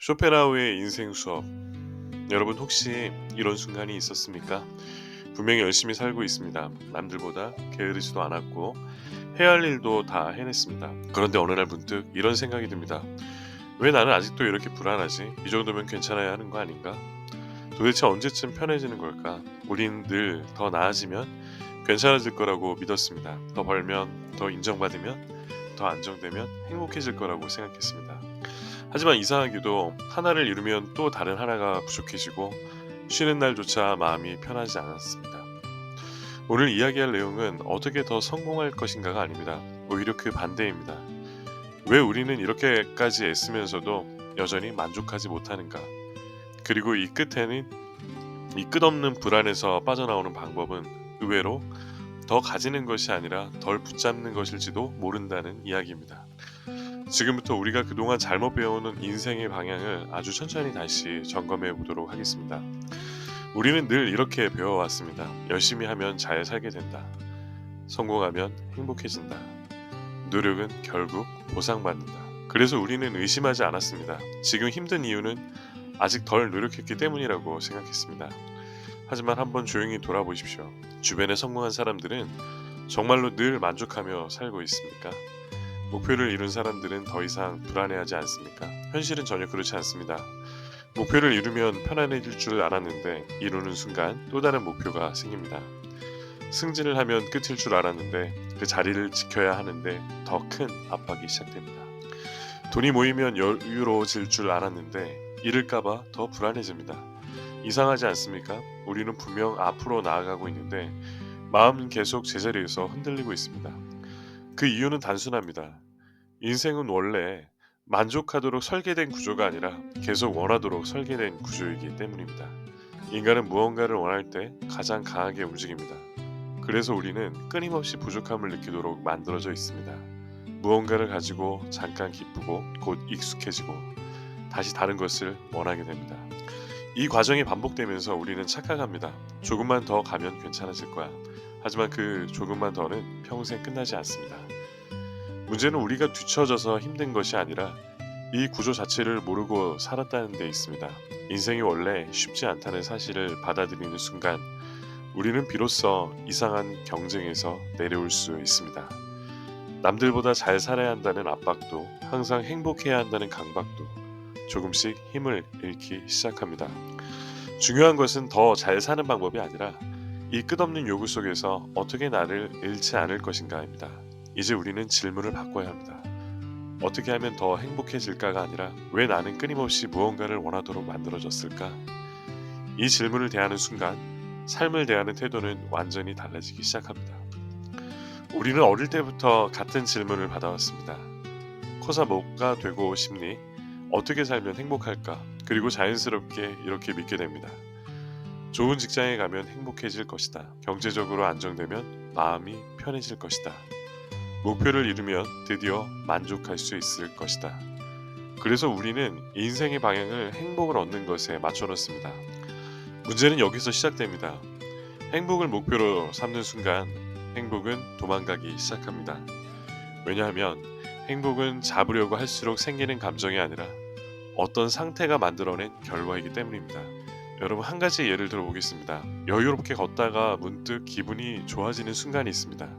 쇼펜하우의 인생 수업. 여러분 혹시 이런 순간이 있었습니까? 분명히 열심히 살고 있습니다. 남들보다 게으르지도 않았고 해야 할 일도 다 해냈습니다. 그런데 어느 날 문득 이런 생각이 듭니다. 왜 나는 아직도 이렇게 불안하지? 이 정도면 괜찮아야 하는 거 아닌가? 도대체 언제쯤 편해지는 걸까? 우린 늘 더 나아지면 괜찮아질 거라고 믿었습니다. 더 벌면, 더 인정받으면, 더 안정되면 행복해질 거라고 생각했습니다. 하지만 이상하게도 하나를 잃으면 또 다른 하나가 부족해지고 쉬는 날조차 마음이 편하지 않았습니다. 오늘 이야기할 내용은 어떻게 더 성공할 것인가가 아닙니다. 오히려 그 반대입니다. 왜 우리는 이렇게까지 애쓰면서도 여전히 만족하지 못하는가? 그리고 이 끝없는 불안에서 빠져나오는 방법은 의외로 더 가지는 것이 아니라 덜 붙잡는 것일지도 모른다는 이야기입니다. 지금부터 우리가 그동안 잘못 배워오는 인생의 방향을 아주 천천히 다시 점검해 보도록 하겠습니다. 우리는 늘 이렇게 배워왔습니다. 열심히 하면 잘 살게 된다. 성공하면 행복해진다. 노력은 결국 보상받는다. 그래서 우리는 의심하지 않았습니다. 지금 힘든 이유는 아직 덜 노력했기 때문이라고 생각했습니다. 하지만 한번 조용히 돌아보십시오. 주변의 성공한 사람들은 정말로 늘 만족하며 살고 있습니까? 목표를 이룬 사람들은 더 이상 불안해하지 않습니까? 현실은 전혀 그렇지 않습니다. 목표를 이루면 편안해질 줄 알았는데 이루는 순간 또 다른 목표가 생깁니다. 승진을 하면 끝일 줄 알았는데 그 자리를 지켜야 하는데 더 큰 압박이 시작됩니다. 돈이 모이면 여유로워질 줄 알았는데 잃을까봐 더 불안해집니다. 이상하지 않습니까? 우리는 분명 앞으로 나아가고 있는데 마음은 계속 제자리에서 흔들리고 있습니다. 그 이유는 단순합니다. 인생은 원래 만족하도록 설계된 구조가 아니라 계속 원하도록 설계된 구조이기 때문입니다. 인간은 무언가를 원할 때 가장 강하게 움직입니다. 그래서 우리는 끊임없이 부족함을 느끼도록 만들어져 있습니다. 무언가를 가지고 잠깐 기쁘고 곧 익숙해지고 다시 다른 것을 원하게 됩니다. 이 과정이 반복되면서 우리는 착각합니다. 조금만 더 가면 괜찮아질 거야. 하지만 그 조금만 더는 평생 끝나지 않습니다. 문제는 우리가 뒤처져서 힘든 것이 아니라 이 구조 자체를 모르고 살았다는 데 있습니다. 인생이 원래 쉽지 않다는 사실을 받아들이는 순간 우리는 비로소 이상한 경쟁에서 내려올 수 있습니다. 남들보다 잘 살아야 한다는 압박도, 항상 행복해야 한다는 강박도 조금씩 힘을 잃기 시작합니다. 중요한 것은 더 잘 사는 방법이 아니라 이 끝없는 요구 속에서 어떻게 나를 잃지 않을 것인가입니다. 이제 우리는 질문을 바꿔야 합니다. 어떻게 하면 더 행복해질까가 아니라 왜 나는 끊임없이 무언가를 원하도록 만들어졌을까? 이 질문을 대하는 순간 삶을 대하는 태도는 완전히 달라지기 시작합니다. 우리는 어릴 때부터 같은 질문을 받아왔습니다. 커서 뭐가 되고 싶니? 어떻게 살면 행복할까? 그리고 자연스럽게 이렇게 믿게 됩니다. 좋은 직장에 가면 행복해질 것이다. 경제적으로 안정되면 마음이 편해질 것이다. 목표를 이루면 드디어 만족할 수 있을 것이다. 그래서 우리는 인생의 방향을 행복을 얻는 것에 맞춰놓습니다. 문제는 여기서 시작됩니다. 행복을 목표로 삼는 순간 행복은 도망가기 시작합니다. 왜냐하면 행복은 잡으려고 할수록 생기는 감정이 아니라 어떤 상태가 만들어낸 결과이기 때문입니다. 여러분 한 가지 예를 들어 보겠습니다. 여유롭게 걷다가 문득 기분이 좋아지는 순간이 있습니다.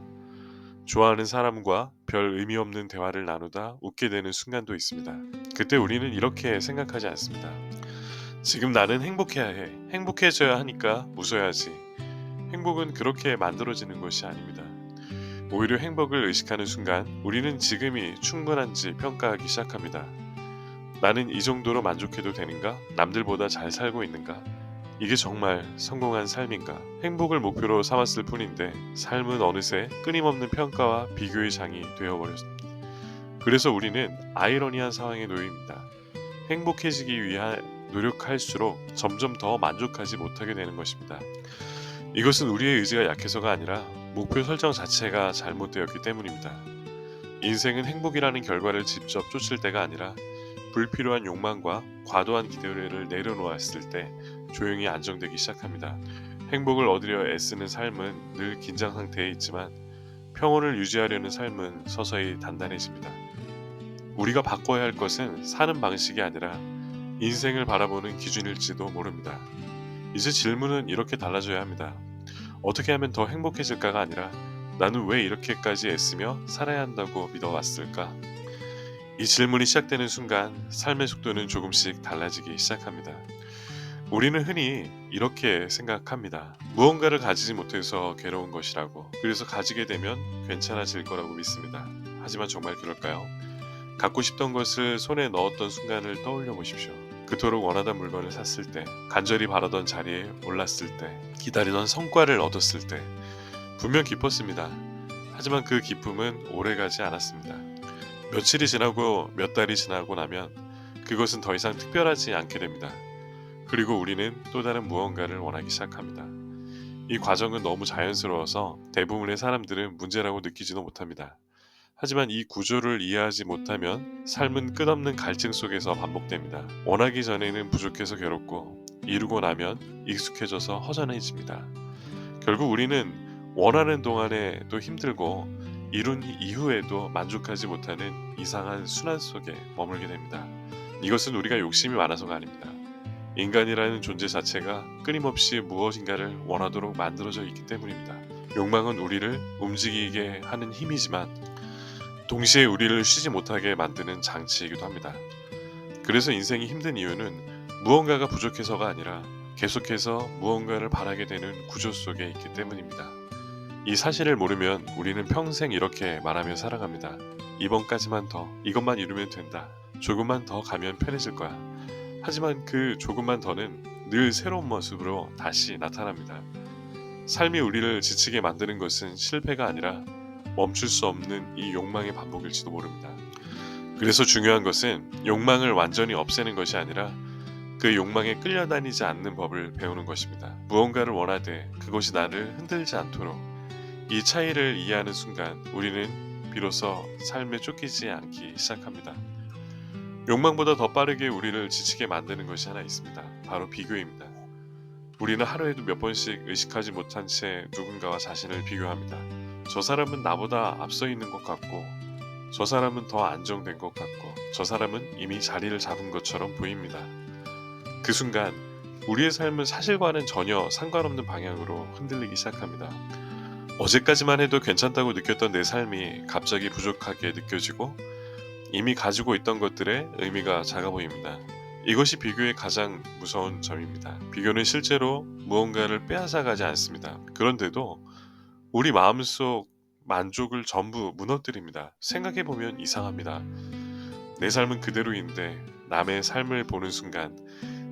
좋아하는 사람과 별 의미 없는 대화를 나누다 웃게 되는 순간도 있습니다. 그때 우리는 이렇게 생각하지 않습니다. 지금 나는 행복해야 해. 행복해져야 하니까 웃어야지. 행복은 그렇게 만들어지는 것이 아닙니다. 오히려 행복을 의식하는 순간 우리는 지금이 충분한지 평가하기 시작합니다. 나는 이 정도로 만족해도 되는가? 남들보다 잘 살고 있는가? 이게 정말 성공한 삶인가? 행복을 목표로 삼았을 뿐인데 삶은 어느새 끊임없는 평가와 비교의 장이 되어버렸습니다. 그래서 우리는 아이러니한 상황에 놓입니다. 행복해지기 위해 노력할수록 점점 더 만족하지 못하게 되는 것입니다. 이것은 우리의 의지가 약해서가 아니라 목표 설정 자체가 잘못되었기 때문입니다. 인생은 행복이라는 결과를 직접 쫓을 때가 아니라 불필요한 욕망과 과도한 기대를 내려놓았을 때 조용히 안정되기 시작합니다. 행복을 얻으려 애쓰는 삶은 늘 긴장 상태에 있지만 평온을 유지하려는 삶은 서서히 단단해집니다. 우리가 바꿔야 할 것은 사는 방식이 아니라 인생을 바라보는 기준일지도 모릅니다. 이제 질문은 이렇게 달라져야 합니다. 어떻게 하면 더 행복해질까가 아니라 나는 왜 이렇게까지 애쓰며 살아야 한다고 믿어왔을까? 이 질문이 시작되는 순간 삶의 속도는 조금씩 달라지기 시작합니다. 우리는 흔히 이렇게 생각합니다. 무언가를 가지지 못해서 괴로운 것이라고. 그래서 가지게 되면 괜찮아질 거라고 믿습니다. 하지만 정말 그럴까요? 갖고 싶던 것을 손에 넣었던 순간을 떠올려 보십시오. 그토록 원하던 물건을 샀을 때, 간절히 바라던 자리에 올랐을 때, 기다리던 성과를 얻었을 때, 분명 기뻤습니다. 하지만 그 기쁨은 오래가지 않았습니다. 며칠이 지나고 몇 달이 지나고 나면 그것은 더 이상 특별하지 않게 됩니다. 그리고 우리는 또 다른 무언가를 원하기 시작합니다. 이 과정은 너무 자연스러워서 대부분의 사람들은 문제라고 느끼지도 못합니다. 하지만 이 구조를 이해하지 못하면 삶은 끝없는 갈증 속에서 반복됩니다. 원하기 전에는 부족해서 괴롭고 이루고 나면 익숙해져서 허전해집니다. 결국 우리는 원하는 동안에도 힘들고 이룬 이후에도 만족하지 못하는 이상한 순환 속에 머물게 됩니다. 이것은 우리가 욕심이 많아서가 아닙니다. 인간이라는 존재 자체가 끊임없이 무엇인가를 원하도록 만들어져 있기 때문입니다. 욕망은 우리를 움직이게 하는 힘이지만 동시에 우리를 쉬지 못하게 만드는 장치이기도 합니다. 그래서 인생이 힘든 이유는 무언가가 부족해서가 아니라 계속해서 무언가를 바라게 되는 구조 속에 있기 때문입니다. 이 사실을 모르면 우리는 평생 이렇게 말하며 살아갑니다. 이번까지만 더, 이것만 이루면 된다. 조금만 더 가면 편해질 거야. 하지만 그 조금만 더는 늘 새로운 모습으로 다시 나타납니다. 삶이 우리를 지치게 만드는 것은 실패가 아니라 멈출 수 없는 이 욕망의 반복일지도 모릅니다. 그래서 중요한 것은 욕망을 완전히 없애는 것이 아니라 그 욕망에 끌려다니지 않는 법을 배우는 것입니다. 무언가를 원하되 그것이 나를 흔들지 않도록 이 차이를 이해하는 순간 우리는 비로소 삶에 쫓기지 않기 시작합니다. 욕망보다 더 빠르게 우리를 지치게 만드는 것이 하나 있습니다. 바로 비교입니다. 우리는 하루에도 몇 번씩 의식하지 못한 채 누군가와 자신을 비교합니다. 저 사람은 나보다 앞서 있는 것 같고, 저 사람은 더 안정된 것 같고, 저 사람은 이미 자리를 잡은 것처럼 보입니다. 그 순간 우리의 삶은 사실과는 전혀 상관없는 방향으로 흔들리기 시작합니다. 어제까지만 해도 괜찮다고 느꼈던 내 삶이 갑자기 부족하게 느껴지고 이미 가지고 있던 것들의 의미가 작아 보입니다. 이것이 비교의 가장 무서운 점입니다. 비교는 실제로 무언가를 빼앗아가지 않습니다. 그런데도 우리 마음속 만족을 전부 무너뜨립니다. 생각해보면 이상합니다. 내 삶은 그대로인데 남의 삶을 보는 순간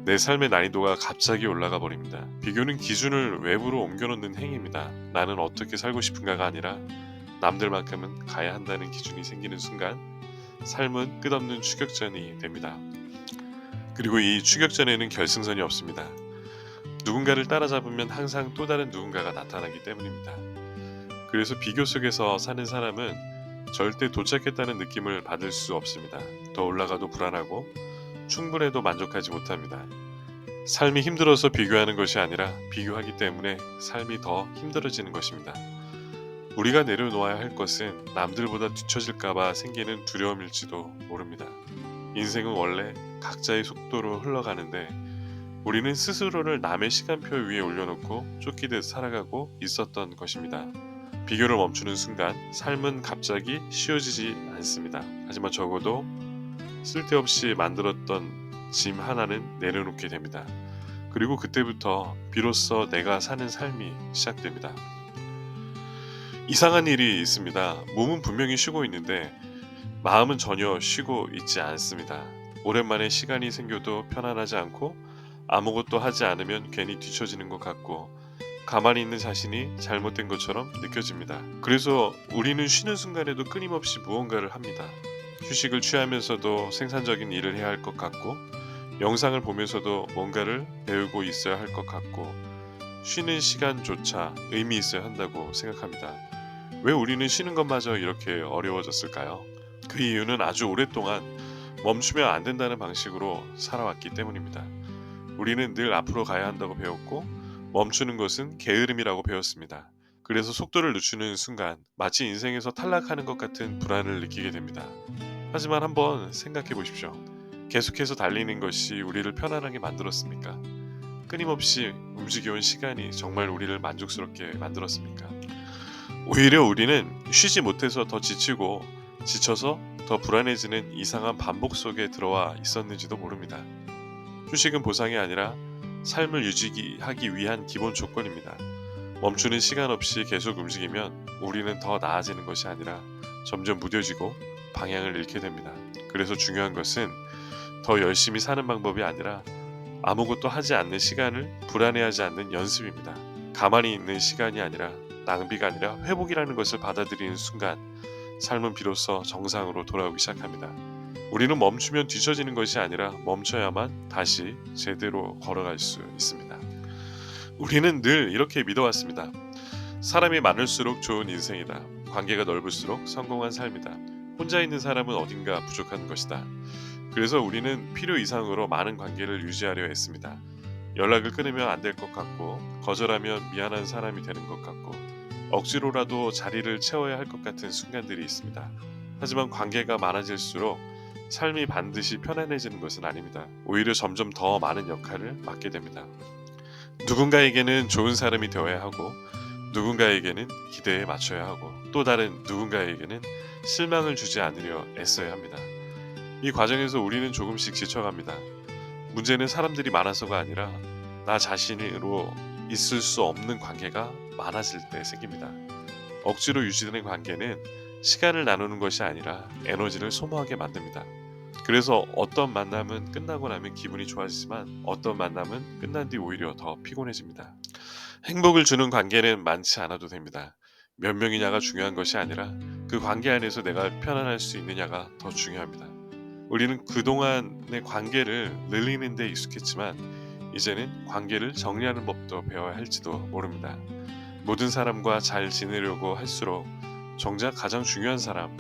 내 삶의 난이도가 갑자기 올라가 버립니다. 비교는 기준을 외부로 옮겨놓는 행위입니다. 나는 어떻게 살고 싶은가가 아니라 남들만큼은 가야 한다는 기준이 생기는 순간 삶은 끝없는 추격전이 됩니다. 그리고 이 추격전에는 결승선이 없습니다. 누군가를 따라잡으면 항상 또 다른 누군가가 나타나기 때문입니다. 그래서 비교 속에서 사는 사람은 절대 도착했다는 느낌을 받을 수 없습니다. 더 올라가도 불안하고 충분해도 만족하지 못합니다. 삶이 힘들어서 비교하는 것이 아니라 비교하기 때문에 삶이 더 힘들어지는 것입니다. 우리가 내려놓아야 할 것은 남들보다 뒤처질까봐 생기는 두려움일지도 모릅니다. 인생은 원래 각자의 속도로 흘러가는데 우리는 스스로를 남의 시간표 위에 올려놓고 쫓기듯 살아가고 있었던 것입니다. 비교를 멈추는 순간 삶은 갑자기 쉬워지지 않습니다. 하지만 적어도 쓸데없이 만들었던 짐 하나는 내려놓게 됩니다. 그리고 그때부터 비로소 내가 사는 삶이 시작됩니다. 이상한 일이 있습니다. 몸은 분명히 쉬고 있는데 마음은 전혀 쉬고 있지 않습니다. 오랜만에 시간이 생겨도 편안하지 않고 아무것도 하지 않으면 괜히 뒤처지는 것 같고 가만히 있는 자신이 잘못된 것처럼 느껴집니다. 그래서 우리는 쉬는 순간에도 끊임없이 무언가를 합니다. 휴식을 취하면서도 생산적인 일을 해야 할 것 같고 영상을 보면서도 뭔가를 배우고 있어야 할 것 같고 쉬는 시간조차 의미 있어야 한다고 생각합니다. 왜 우리는 쉬는 것마저 이렇게 어려워졌을까요? 그 이유는 아주 오랫동안 멈추면 안 된다는 방식으로 살아왔기 때문입니다. 우리는 늘 앞으로 가야 한다고 배웠고 멈추는 것은 게으름이라고 배웠습니다. 그래서 속도를 늦추는 순간 마치 인생에서 탈락하는 것 같은 불안을 느끼게 됩니다. 하지만 한번 생각해 보십시오. 계속해서 달리는 것이 우리를 편안하게 만들었습니까? 끊임없이 움직여온 시간이 정말 우리를 만족스럽게 만들었습니까? 오히려 우리는 쉬지 못해서 더 지치고 지쳐서 더 불안해지는 이상한 반복 속에 들어와 있었는지도 모릅니다. 휴식은 보상이 아니라 삶을 유지하기 위한 기본 조건입니다. 멈추는 시간 없이 계속 움직이면 우리는 더 나아지는 것이 아니라 점점 무뎌지고 방향을 잃게 됩니다. 그래서 중요한 것은 더 열심히 사는 방법이 아니라 아무것도 하지 않는 시간을 불안해하지 않는 연습입니다. 가만히 있는 시간이 아니라 낭비가 아니라 회복이라는 것을 받아들이는 순간 삶은 비로소 정상으로 돌아오기 시작합니다. 우리는 멈추면 뒤처지는 것이 아니라 멈춰야만 다시 제대로 걸어갈 수 있습니다. 우리는 늘 이렇게 믿어왔습니다. 사람이 많을수록 좋은 인생이다. 관계가 넓을수록 성공한 삶이다. 혼자 있는 사람은 어딘가 부족한 것이다. 그래서 우리는 필요 이상으로 많은 관계를 유지하려 했습니다. 연락을 끊으면 안 될 것 같고, 거절하면 미안한 사람이 되는 것 같고, 억지로라도 자리를 채워야 할 것 같은 순간들이 있습니다. 하지만 관계가 많아질수록 삶이 반드시 편안해지는 것은 아닙니다. 오히려 점점 더 많은 역할을 맡게 됩니다. 누군가에게는 좋은 사람이 되어야 하고, 누군가에게는 기대에 맞춰야 하고, 또 다른 누군가에게는 실망을 주지 않으려 애써야 합니다. 이 과정에서 우리는 조금씩 지쳐갑니다. 문제는 사람들이 많아서가 아니라 나 자신으로 있을 수 없는 관계가 많아질 때 생깁니다. 억지로 유지되는 관계는 시간을 나누는 것이 아니라 에너지를 소모하게 만듭니다. 그래서 어떤 만남은 끝나고 나면 기분이 좋아지지만 어떤 만남은 끝난 뒤 오히려 더 피곤해집니다. 행복을 주는 관계는 많지 않아도 됩니다. 몇 명이냐가 중요한 것이 아니라 그 관계 안에서 내가 편안할 수 있느냐가 더 중요합니다. 우리는 그동안의 관계를 늘리는 데 익숙했지만 이제는 관계를 정리하는 법도 배워야 할지도 모릅니다. 모든 사람과 잘 지내려고 할수록 정작 가장 중요한 사람,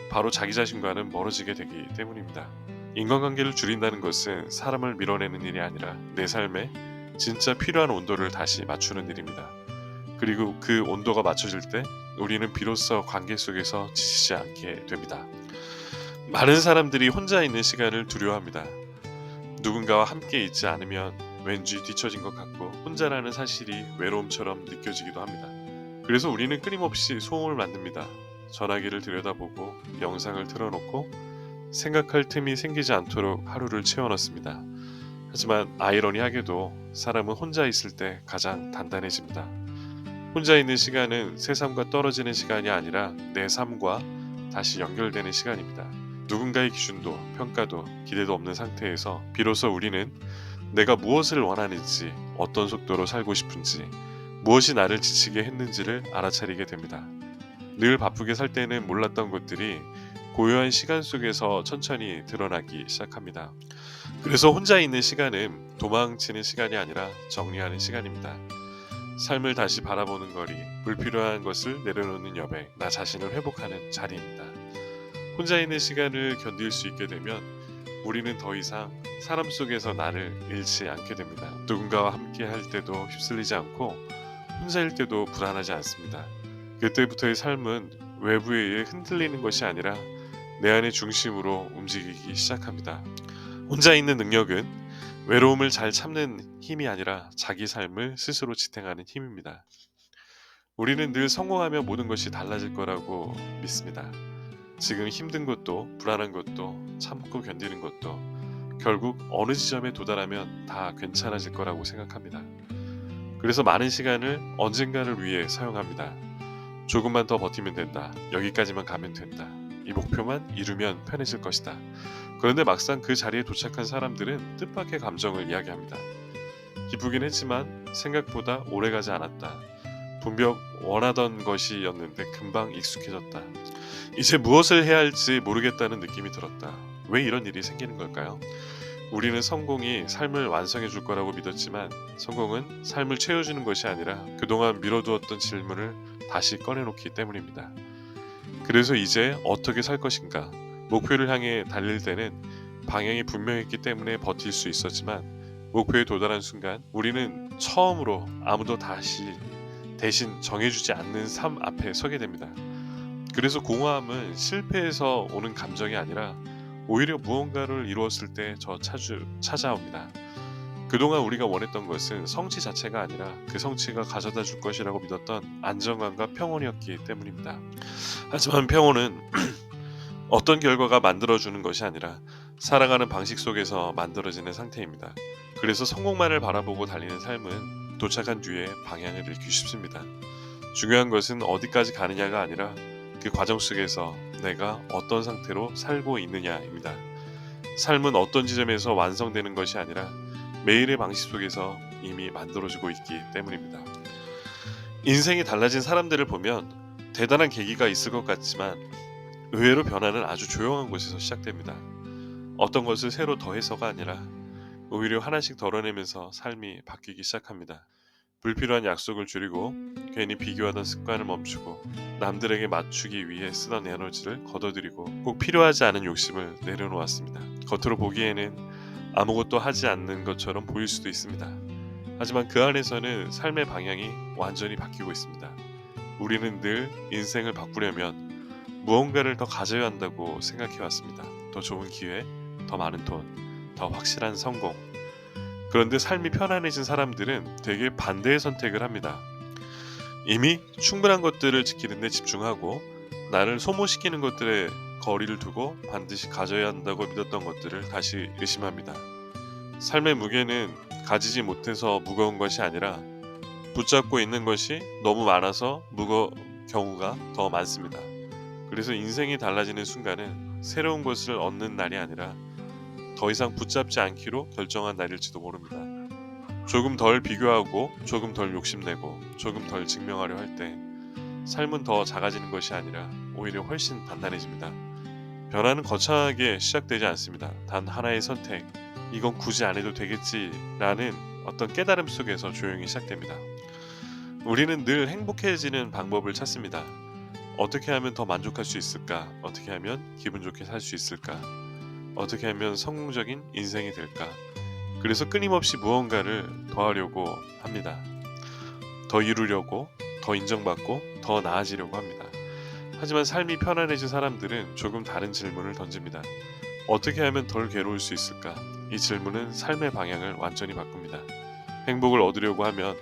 바로 자기 자신과는 멀어지게 되기 때문입니다. 인간관계를 줄인다는 것은 사람을 밀어내는 일이 아니라 내 삶에 진짜 필요한 온도를 다시 맞추는 일입니다. 그리고 그 온도가 맞춰질 때 우리는 비로소 관계 속에서 지치지 않게 됩니다. 많은 사람들이 혼자 있는 시간을 두려워합니다. 누군가와 함께 있지 않으면 왠지 뒤처진 것 같고 혼자라는 사실이 외로움처럼 느껴지기도 합니다. 그래서 우리는 끊임없이 소음을 만듭니다. 전화기를 들여다보고 영상을 틀어놓고 생각할 틈이 생기지 않도록 하루를 채워넣습니다. 하지만 아이러니하게도 사람은 혼자 있을 때 가장 단단해집니다. 혼자 있는 시간은 세상과 떨어지는 시간이 아니라 내 삶과 다시 연결되는 시간입니다. 누군가의 기준도 평가도 기대도 없는 상태에서 비로소 우리는 내가 무엇을 원하는지, 어떤 속도로 살고 싶은지, 무엇이 나를 지치게 했는지를 알아차리게 됩니다. 늘 바쁘게 살 때는 몰랐던 것들이 고요한 시간 속에서 천천히 드러나기 시작합니다. 그래서 혼자 있는 시간은 도망치는 시간이 아니라 정리하는 시간입니다. 삶을 다시 바라보는 거리, 불필요한 것을 내려놓는 여백, 나 자신을 회복하는 자리입니다. 혼자 있는 시간을 견딜 수 있게 되면 우리는 더 이상 사람 속에서 나를 잃지 않게 됩니다. 누군가와 함께 할 때도 휩쓸리지 않고 혼자일 때도 불안하지 않습니다. 그때부터의 삶은 외부에 의해 흔들리는 것이 아니라 내 안의 중심으로 움직이기 시작합니다. 혼자 있는 능력은 외로움을 잘 참는 힘이 아니라 자기 삶을 스스로 지탱하는 힘입니다. 우리는 늘 성공하면 모든 것이 달라질 거라고 믿습니다. 지금 힘든 것도 불안한 것도 참고 견디는 것도 결국 어느 지점에 도달하면 다 괜찮아질 거라고 생각합니다. 그래서 많은 시간을 언젠가를 위해 사용합니다. 조금만 더 버티면 된다. 여기까지만 가면 된다. 이 목표만 이루면 편해질 것이다. 그런데 막상 그 자리에 도착한 사람들은 뜻밖의 감정을 이야기합니다. 기쁘긴 했지만 생각보다 오래가지 않았다. 분명 원하던 것이었는데 금방 익숙해졌다. 이제 무엇을 해야 할지 모르겠다는 느낌이 들었다. 왜 이런 일이 생기는 걸까요? 우리는 성공이 삶을 완성해 줄 거라고 믿었지만 성공은 삶을 채워주는 것이 아니라 그동안 미뤄두었던 질문을 다시 꺼내놓기 때문입니다. 그래서 이제 어떻게 살 것인가? 목표를 향해 달릴 때는 방향이 분명했기 때문에 버틸 수 있었지만 목표에 도달한 순간 우리는 처음으로 아무도 대신 정해주지 않는 삶 앞에 서게 됩니다. 그래서 공허함은 실패에서 오는 감정이 아니라 오히려 무언가를 이루었을 때 찾아옵니다. 그동안 우리가 원했던 것은 성취 자체가 아니라 그 성취가 가져다 줄 것이라고 믿었던 안정감과 평온이었기 때문입니다. 하지만 평온은 어떤 결과가 만들어주는 것이 아니라 살아가는 방식 속에서 만들어지는 상태입니다. 그래서 성공만을 바라보고 달리는 삶은 도착한 뒤에 방향을 잃기 쉽습니다. 중요한 것은 어디까지 가느냐가 아니라 그 과정 속에서 내가 어떤 상태로 살고 있느냐입니다. 삶은 어떤 지점에서 완성되는 것이 아니라 매일의 방식 속에서 이미 만들어지고 있기 때문입니다. 인생이 달라진 사람들을 보면 대단한 계기가 있을 것 같지만 의외로 변화는 아주 조용한 곳에서 시작됩니다. 어떤 것을 새로 더해서가 아니라 오히려 하나씩 덜어내면서 삶이 바뀌기 시작합니다. 불필요한 약속을 줄이고 괜히 비교하던 습관을 멈추고 남들에게 맞추기 위해 쓰던 에너지를 걷어들이고 꼭 필요하지 않은 욕심을 내려놓았습니다. 겉으로 보기에는 아무것도 하지 않는 것처럼 보일 수도 있습니다. 하지만 그 안에서는 삶의 방향이 완전히 바뀌고 있습니다. 우리는 늘 인생을 바꾸려면 무언가를 더 가져야 한다고 생각해 왔습니다. 더 좋은 기회, 더 많은 돈, 더 확실한 성공. 그런데 삶이 편안해진 사람들은 되게 반대의 선택을 합니다. 이미 충분한 것들을 지키는 데 집중하고 나를 소모시키는 것들에 거리를 두고 반드시 가져야 한다고 믿었던 것들을 다시 의심합니다. 삶의 무게는 가지지 못해서 무거운 것이 아니라 붙잡고 있는 것이 너무 많아서 무거운 경우가 더 많습니다. 그래서 인생이 달라지는 순간은 새로운 것을 얻는 날이 아니라 더 이상 붙잡지 않기로 결정한 날일지도 모릅니다. 조금 덜 비교하고 조금 덜 욕심내고 조금 덜 증명하려 할 때 삶은 더 작아지는 것이 아니라 오히려 훨씬 단단해집니다. 변화는 거창하게 시작되지 않습니다. 단 하나의 선택, 이건 굳이 안 해도 되겠지라는 어떤 깨달음 속에서 조용히 시작됩니다. 우리는 늘 행복해지는 방법을 찾습니다. 어떻게 하면 더 만족할 수 있을까? 어떻게 하면 기분 좋게 살 수 있을까? 어떻게 하면 성공적인 인생이 될까? 그래서 끊임없이 무언가를 더 하려고 합니다. 더 이루려고, 더 인정받고, 더 나아지려고 합니다. 하지만 삶이 편안해진 사람들은 조금 다른 질문을 던집니다. 어떻게 하면 덜 괴로울 수 있을까? 이 질문은 삶의 방향을 완전히 바꿉니다. 행복을 얻으려고 하면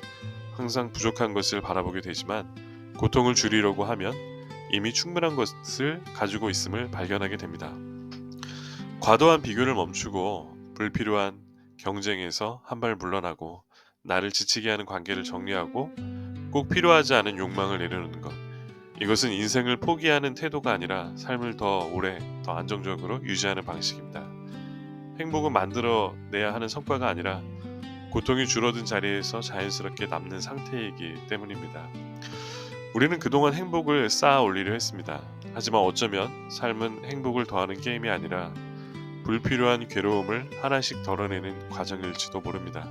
항상 부족한 것을 바라보게 되지만 고통을 줄이려고 하면 이미 충분한 것을 가지고 있음을 발견하게 됩니다. 과도한 비교를 멈추고 불필요한 경쟁에서 한 발 물러나고 나를 지치게 하는 관계를 정리하고 꼭 필요하지 않은 욕망을 내려놓는 것. 이것은 인생을 포기하는 태도가 아니라 삶을 더 오래, 더 안정적으로 유지하는 방식입니다. 행복은 만들어내야 하는 성과가 아니라 고통이 줄어든 자리에서 자연스럽게 남는 상태이기 때문입니다. 우리는 그동안 행복을 쌓아 올리려 했습니다. 하지만 어쩌면 삶은 행복을 더하는 게임이 아니라 불필요한 괴로움을 하나씩 덜어내는 과정일지도 모릅니다.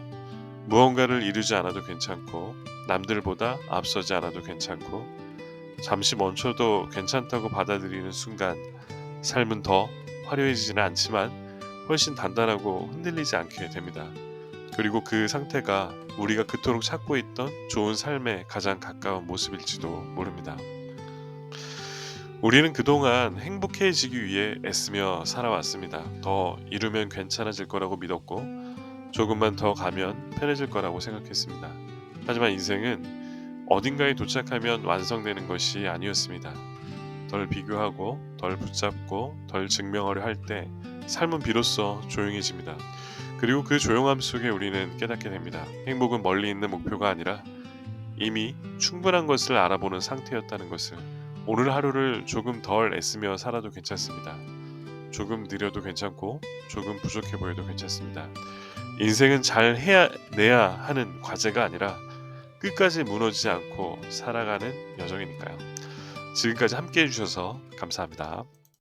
무언가를 이루지 않아도 괜찮고 남들보다 앞서지 않아도 괜찮고 잠시 멈춰도 괜찮다고 받아들이는 순간 삶은 더 화려해지지는 않지만 훨씬 단단하고 흔들리지 않게 됩니다. 그리고 그 상태가 우리가 그토록 찾고 있던 좋은 삶에 가장 가까운 모습일지도 모릅니다. 우리는 그동안 행복해지기 위해 애쓰며 살아왔습니다. 더 이루면 괜찮아질 거라고 믿었고 조금만 더 가면 편해질 거라고 생각했습니다. 하지만 인생은 어딘가에 도착하면 완성되는 것이 아니었습니다. 덜 비교하고 덜 붙잡고 덜 증명하려 할 때 삶은 비로소 조용해집니다. 그리고 그 조용함 속에 우리는 깨닫게 됩니다. 행복은 멀리 있는 목표가 아니라 이미 충분한 것을 알아보는 상태였다는 것을. 오늘 하루를 조금 덜 애쓰며 살아도 괜찮습니다. 조금 느려도 괜찮고 조금 부족해 보여도 괜찮습니다. 인생은 잘 해내야 하는 과제가 아니라 끝까지 무너지지 않고 살아가는 여정이니까요. 지금까지 함께 해주셔서 감사합니다.